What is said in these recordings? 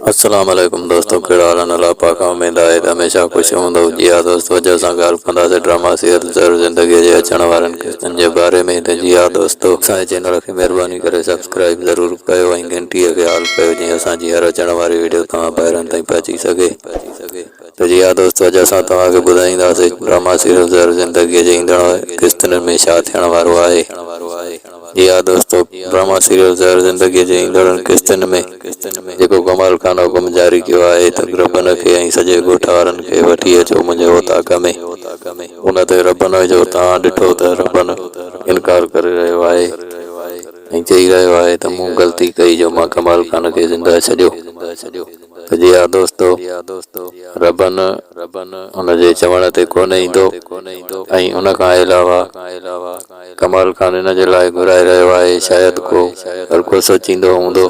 अस्सलाम वालेकुम दोस्तों, कहिड़ा हाल आहिनि? अल्लाह पाक उमेद आहे त हमेशा ख़ुशि हूंदो। जी हा दोस्तों, अॼु असां ॻाल्हि कंदासीं ड्रामा सीरियल ज़र ज़िंदगीअ जे अचण वारनि किस्तनि जे बारे में। त जी हा दोस्तों, असांजे चैनल खे महिरबानी करे सब्सक्राइब ज़रूरु कयो ऐं घंटीअ खे ऑल कयो, जीअं असांजी हर अचण वारी वीडियो तव्हां ॿाहिरनि ताईं पहुची सघे। त जी हा दोस्तों, अॼु असां तव्हांखे ॿुधाईंदासीं ड्रामा सीरियल ज़र ज़िंदगीअ जे ईंदड़ किस्तनि में छा थियण वारो आहे। जी हा दोस्तों, ड्रामा सीरियल ज़र ज़िंदगीअ जे ईंदड़ किस्तनि में जेको कमाल खान हुकुम जारी कयो आहे त रबन खे ऐं सॼे ॻोठ वारनि खे वठी अचो मुंहिंजे ओताक में। उन ते रबन जो तव्हां ॾिठो त रबन इनकार करे रहियो आहे ऐं चई रहियो आहे त मूं ग़लती कई जो मां कमाल खान खे ज़िंदा छॾियो। त जी हा दोस्तों, रबन उनजे चवण ते कोन ईंदो ऐं उन खां अलावा कमाल खान इन जे लाइ घुराए रहियो आहे। शायदि को हर को सोचींदो हूंदो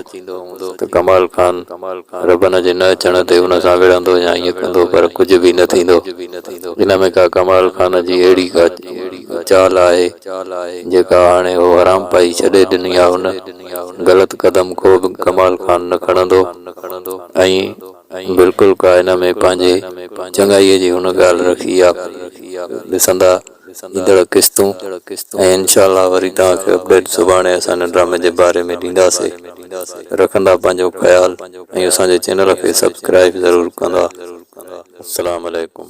त कमाल खान रबन जे न अचण ते उन सां विढ़ंदो या ईअं कंदो, पर कुझु बि न थींदो। इन में का कमाल खान जी अहिड़ी का चाल आहे जेका हाणे उहो हराम पाई छॾे ॾिनी आहे। उन ग़लति क़दम को बि कमाल खान न खणंदो ऐं बिल्कुलु का इन में पंहिंजे चङाईअ जी हुन ॻाल्हि रखी आहे। ॾिसंदा ईंदड़ किस्तूं ऐं इंशा अल्लाह वरी तव्हांखे अपडेट सुभाणे असां हिन ड्रामे जे बारे में ॾींदासीं। रखंदा पंहिंजो ख़्यालु ऐं असांजे चैनल खे सब्सक्राइब ज़रूरु कंदा। अस्सलाम वालेकुम।